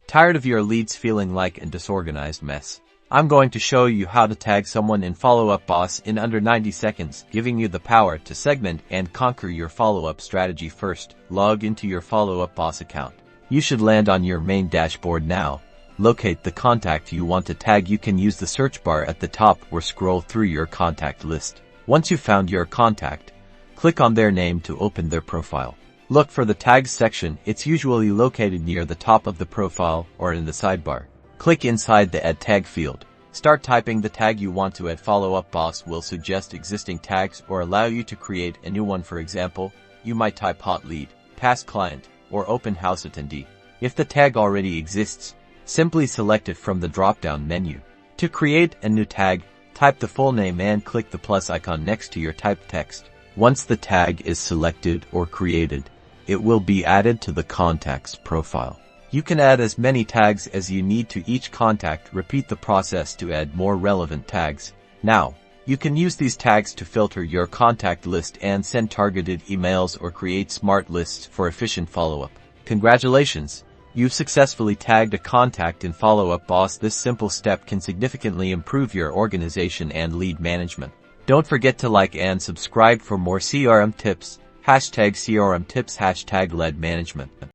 Tired of your leads feeling like a disorganized mess? I'm going to show you how to tag someone in Follow Up Boss in under 90 seconds, giving you the power to segment and conquer your follow-up strategy. First, log into your Follow Up Boss account. You should land on your main dashboard now. Locate the contact you want to tag. You can use the search bar at the top or scroll through your contact list. Once you've found your contact, click on their name to open their profile. Look for the Tags section. It's usually located near the top of the profile or in the sidebar. Click inside the Add Tag field. Start typing the tag you want to add. Follow Up Boss will suggest existing tags or allow you to create a new one. For example, you might type hot lead, past client, or open house attendee. If the tag already exists, simply select it from the drop-down menu. To create a new tag, type the full name and click the plus icon next to your typed text. Once the tag is selected or created, it will be added to the contact's profile. You can add as many tags as you need to each contact. Repeat the process to add more relevant tags. Now, you can use these tags to filter your contact list and send targeted emails or create smart lists for efficient follow-up. Congratulations! You've successfully tagged a contact in Follow Up Boss. This simple step can significantly improve your organization and lead management. Don't forget to like and subscribe for more CRM tips. #CRM tips #lead management.